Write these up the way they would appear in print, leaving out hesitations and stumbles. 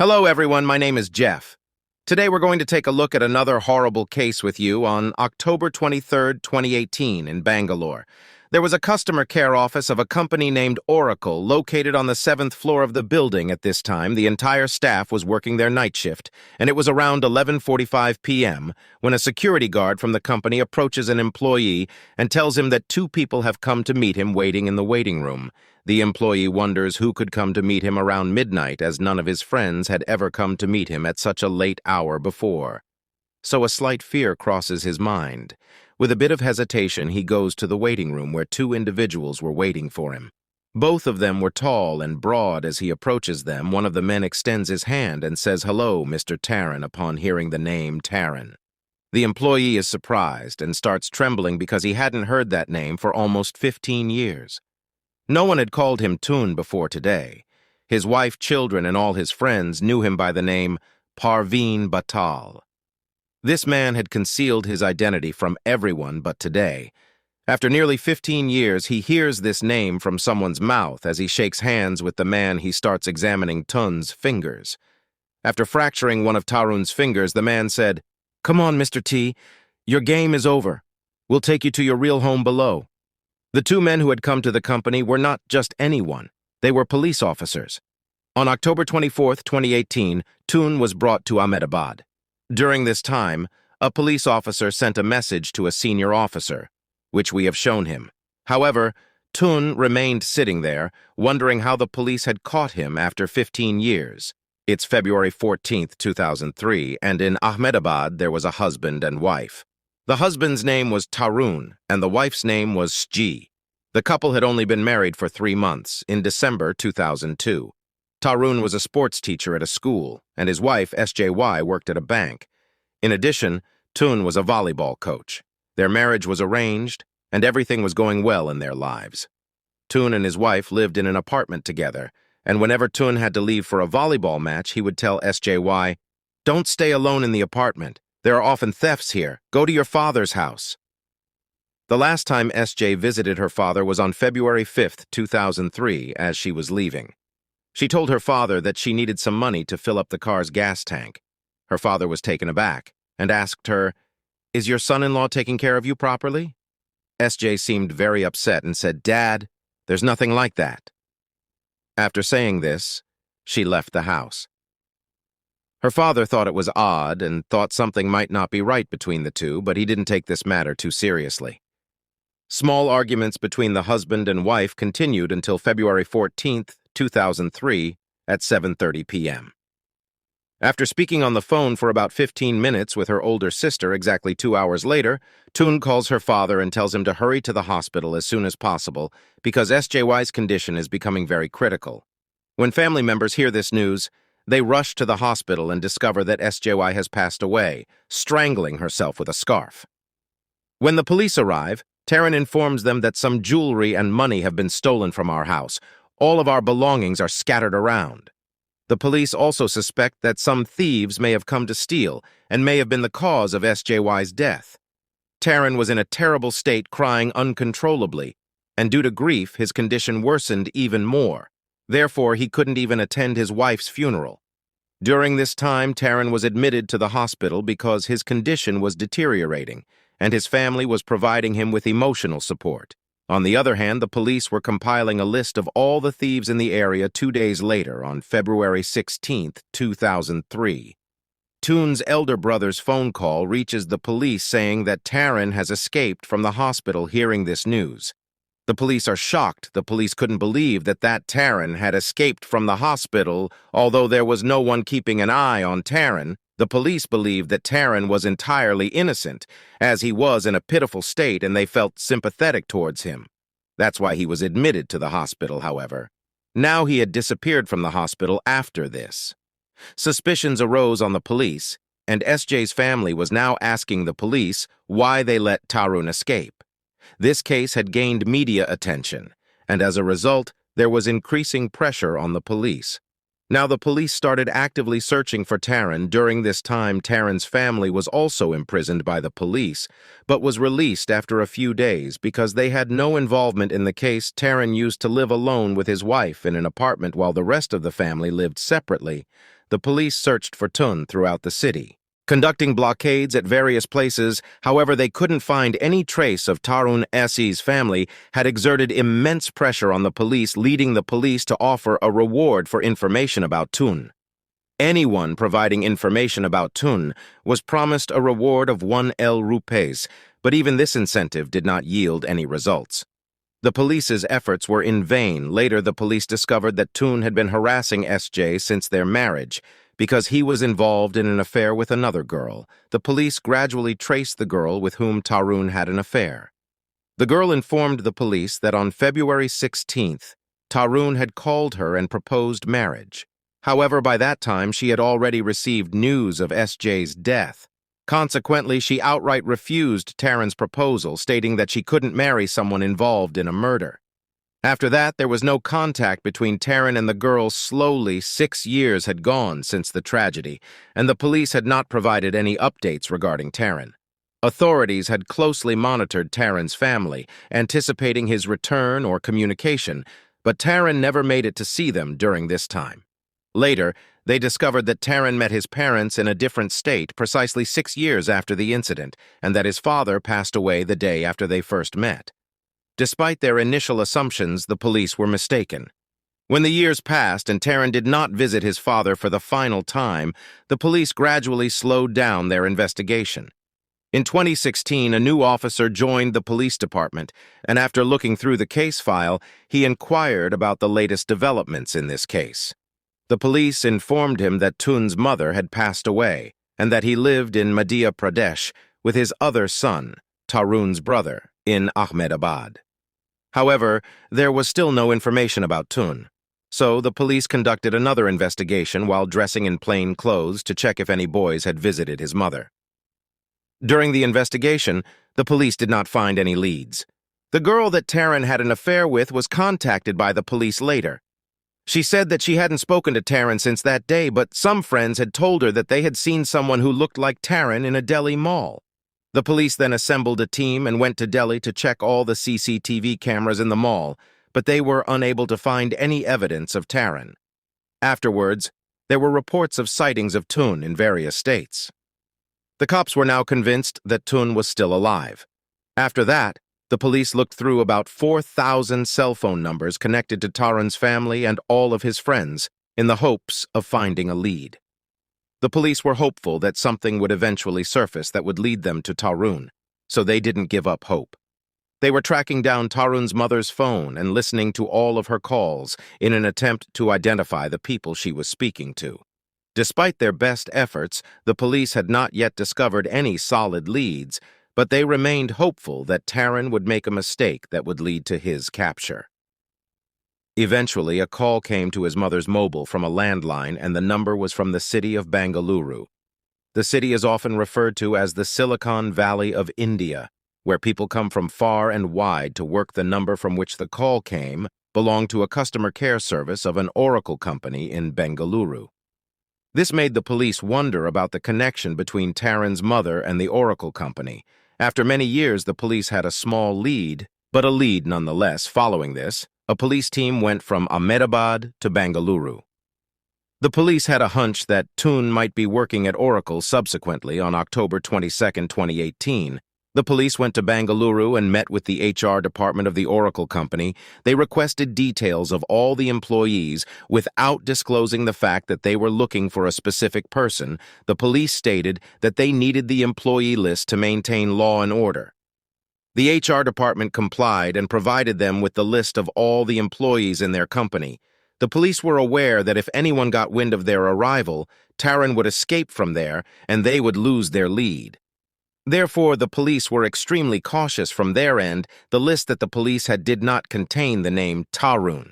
Hello, everyone. My name is Jeff. Today, we're going to take a look at another horrible case with you on October 23rd, 2018, in Bangalore. There was a customer care office of a company named Oracle located on the 7th floor of the building at this time. The entire staff was working their night shift, and it was around 11:45 p.m. when a security guard from the company approaches an employee and tells him that two people have come to meet him waiting in the waiting room. The employee wonders who could come to meet him around midnight, as none of his friends had ever come to meet him at such a late hour before. So a slight fear crosses his mind. With a bit of hesitation, he goes to the waiting room where two individuals were waiting for him. Both of them were tall and broad. As he approaches them, one of the men extends his hand and says, "Hello, Mr. Taryn," upon hearing the name Taryn. The employee is surprised and starts trembling because he hadn't heard that name for almost 15 years. No one had called him Tun before today. His wife, children, and all his friends knew him by the name Parveen Batal. This man had concealed his identity from everyone but today. After nearly 15 years, he hears this name from someone's mouth. As he shakes hands with the man, he starts examining Tun's fingers. After fracturing one of Tarun's fingers, the man said, "Come on, Mr. T, your game is over. We'll take you to your real home below." The two men who had come to the company were not just anyone. They were police officers. On October 24th, 2018, Tun was brought to Ahmedabad. During this time, a police officer sent a message to a senior officer, which we have shown him. However, Tun remained sitting there, wondering how the police had caught him after 15 years. It's February 14th, 2003, and in Ahmedabad there was a husband and wife. The husband's name was Tarun, and the wife's name was Sji. The couple had only been married for 3 months, in December 2002. Tarun was a sports teacher at a school, and his wife, SJY, worked at a bank. In addition, Tun was a volleyball coach. Their marriage was arranged, and everything was going well in their lives. Tun and his wife lived in an apartment together, and whenever Tun had to leave for a volleyball match, he would tell SJY, "Don't stay alone in the apartment. There are often thefts here. Go to your father's house." The last time SJ visited her father was on February 5th, 2003, as she was leaving. She told her father that she needed some money to fill up the car's gas tank. Her father was taken aback and asked her, "Is your son-in-law taking care of you properly?" SJ seemed very upset and said, "Dad, there's nothing like that." After saying this, she left the house. Her father thought it was odd and thought something might not be right between the two, but he didn't take this matter too seriously. Small arguments between the husband and wife continued until February 14th, 2003, at 7:30 p.m. After speaking on the phone for about 15 minutes with her older sister exactly 2 hours later, Tun calls her father and tells him to hurry to the hospital as soon as possible because SJY's condition is becoming very critical. When family members hear this news, they rush to the hospital and discover that SJY has passed away, strangling herself with a scarf. When the police arrive, Taryn informs them that some jewelry and money have been stolen from our house. All of our belongings are scattered around. The police also suspect that some thieves may have come to steal and may have been the cause of SJY's death. Taryn was in a terrible state, crying uncontrollably, and due to grief, his condition worsened even more. Therefore, he couldn't even attend his wife's funeral. During this time, Taryn was admitted to the hospital because his condition was deteriorating, and his family was providing him with emotional support. On the other hand, the police were compiling a list of all the thieves in the area 2 days later, on February 16th, 2003. Tun's elder brother's phone call reaches the police saying that Taryn has escaped from the hospital. Hearing this news, the police are shocked. The police couldn't believe that Taryn had escaped from the hospital. Although there was no one keeping an eye on Taryn, the police believed that Taryn was entirely innocent, as he was in a pitiful state and they felt sympathetic towards him. That's why he was admitted to the hospital, however. Now he had disappeared from the hospital after this. Suspicions arose on the police, and SJ's family was now asking the police why they let Tarun escape. This case had gained media attention, and as a result, there was increasing pressure on the police. Now the police started actively searching for Taryn. During this time, Taryn's family was also imprisoned by the police, but was released after a few days because they had no involvement in the case. Taryn used to live alone with his wife in an apartment while the rest of the family lived separately. the police searched for Tun throughout the city, conducting blockades at various places. However, they couldn't find any trace of Tarun S.'s family had exerted immense pressure on the police, leading the police to offer a reward for information about Tun. Anyone providing information about Tun was promised a reward of 1 rupees, but even this incentive did not yield any results. The police's efforts were in vain. Later, the police discovered that Tun had been harassing S.J. since their marriage, because he was involved in an affair with another girl. The police gradually traced the girl with whom Tarun had an affair. The girl informed the police that on February 16th, Tarun had called her and proposed marriage. However, by that time, she had already received news of S.J.'s death. Consequently, she outright refused Tarun's proposal, stating that she couldn't marry someone involved in a murder. After that, there was no contact between Tarun and the girl. Slowly, 6 years had gone since the tragedy, and the police had not provided any updates regarding Tarun. Authorities had closely monitored Tarun's family, anticipating his return or communication, but Tarun never made it to see them during this time. Later, they discovered that Tarun met his parents in a different state precisely 6 years after the incident, and that his father passed away the day after they first met. Despite their initial assumptions, the police were mistaken. When the years passed and Tarun did not visit his father for the final time, the police gradually slowed down their investigation. In 2016, a new officer joined the police department, and after looking through the case file, he inquired about the latest developments in this case. The police informed him that Tun's mother had passed away and that he lived in Madhya Pradesh with his other son, Tarun's brother, in Ahmedabad. However, there was still no information about Tun, so the police conducted another investigation while dressing in plain clothes to check if any boys had visited his mother. During the investigation, the police did not find any leads. The girl that Tarun had an affair with was contacted by the police later. She said that she hadn't spoken to Tarun since that day, but some friends had told her that they had seen someone who looked like Tarun in a Delhi mall. The police then assembled a team and went to Delhi to check all the CCTV cameras in the mall, but they were unable to find any evidence of Tarun. Afterwards, there were reports of sightings of Tun in various states. The cops were now convinced that Tun was still alive. After that, the police looked through about 4,000 cell phone numbers connected to Tarun's family and all of his friends in the hopes of finding a lead. The police were hopeful that something would eventually surface that would lead them to Tarun, so they didn't give up hope. They were tracking down Tarun's mother's phone and listening to all of her calls in an attempt to identify the people she was speaking to. Despite their best efforts, the police had not yet discovered any solid leads, but they remained hopeful that Tarun would make a mistake that would lead to his capture. Eventually, a call came to his mother's mobile from a landline, and the number was from the city of Bengaluru. The city is often referred to as the Silicon Valley of India, where people come from far and wide to work. The number from which the call came belonged to a customer care service of an Oracle company in Bengaluru. This made the police wonder about the connection between Tarun's mother and the Oracle company. After many years, the police had a small lead, but a lead nonetheless. Following this, a police team went from Ahmedabad to Bengaluru. The police had a hunch that Tun might be working at Oracle. Subsequently, on October 22, 2018, the police went to Bengaluru and met with the HR department of the Oracle company. They requested details of all the employees without disclosing the fact that they were looking for a specific person. The police stated that they needed the employee list to maintain law and order. The HR department complied and provided them with the list of all the employees in their company. The police were aware that if anyone got wind of their arrival, Tarun would escape from there and they would lose their lead. Therefore, the police were extremely cautious from their end. The list that the police had did not contain the name Tarun.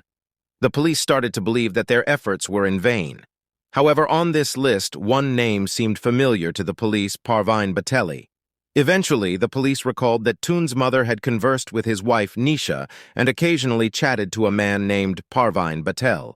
The police started to believe that their efforts were in vain. However, on this list, one name seemed familiar to the police: Parvine Bateli. Eventually, the police recalled that Tun's mother had conversed with his wife Nisha and occasionally chatted to a man named Parvine Batel.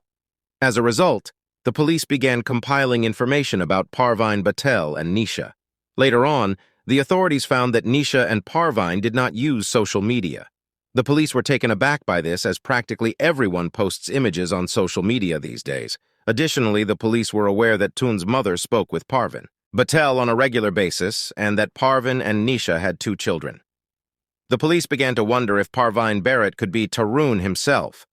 As a result, the police began compiling information about Parvine Batel and Nisha. Later on, the authorities found that Nisha and Parvine did not use social media. The police were taken aback by this, as practically everyone posts images on social media these days. Additionally, the police were aware that Tun's mother spoke with Parvin Patel on a regular basis and that Parvin and Nisha had 2 children. The police began to wonder if Parvin Barrett could be Tarun himself.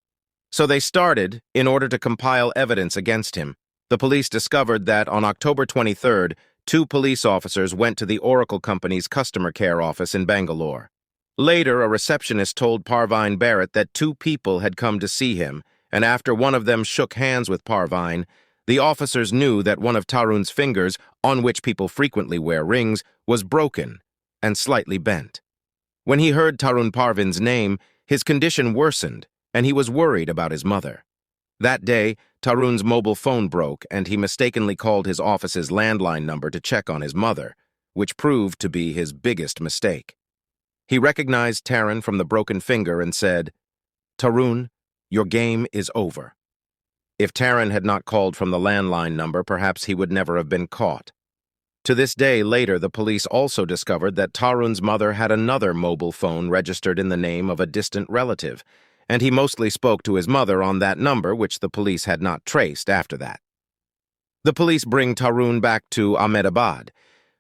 So they started, in order to compile evidence against him. The police discovered that on October 23rd, 2 police officers went to the Oracle Company's customer care office in Bangalore. Later, a receptionist told Parvin Barrett that 2 people had come to see him, and after one of them shook hands with Parvin, the officers knew that one of Tarun's fingers, on which people frequently wear rings, was broken and slightly bent. When he heard Tarun Parvin's name, his condition worsened, and he was worried about his mother. That day, Tarun's mobile phone broke, and he mistakenly called his office's landline number to check on his mother, which proved to be his biggest mistake. He recognized Tarun from the broken finger and said, "Tarun, your game is over." If Tarun had not called from the landline number, perhaps he would never have been caught. To this day, later, the police also discovered that Tarun's mother had another mobile phone registered in the name of a distant relative, and he mostly spoke to his mother on that number, which the police had not traced after that. The police bring Tarun back to Ahmedabad,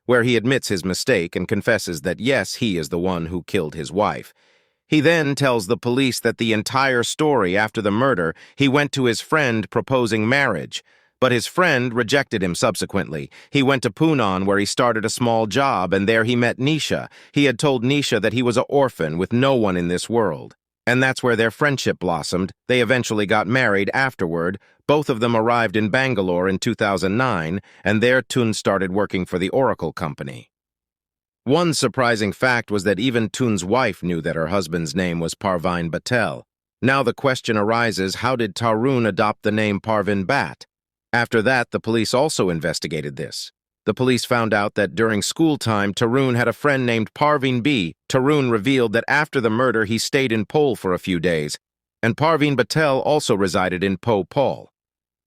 where he admits his mistake and confesses that yes, he is the one who killed his wife. He then tells the police that the entire story after the murder, he went to his friend proposing marriage, but his friend rejected him subsequently. He went to Pune, where he started a small job, and there he met Nisha. He had told Nisha that he was an orphan with no one in this world. And that's where their friendship blossomed. They eventually got married afterward. Both of them arrived in Bangalore in 2009, and there Tun started working for the Oracle Company. One surprising fact was that even Tun's wife knew that her husband's name was Parvin Patel. Now the question arises, how did Tarun adopt the name Parvin Bat? After that, the police also investigated this. The police found out that during school time, Tarun had a friend named Parvin B. Tarun revealed that after the murder, he stayed in Pole for a few days, and Parvin Patel also resided in Pole.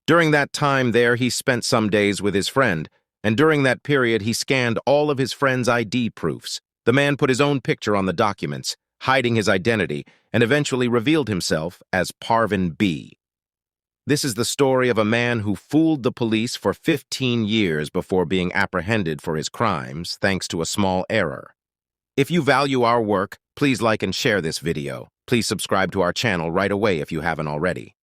During that time there, he spent some days with his friend, and during that period, he scanned all of his friend's ID proofs. The man put his own picture on the documents, hiding his identity, and eventually revealed himself as Parvin B. This is the story of a man who fooled the police for 15 years before being apprehended for his crimes, thanks to a small error. If you value our work, please like and share this video. Please subscribe to our channel right away if you haven't already.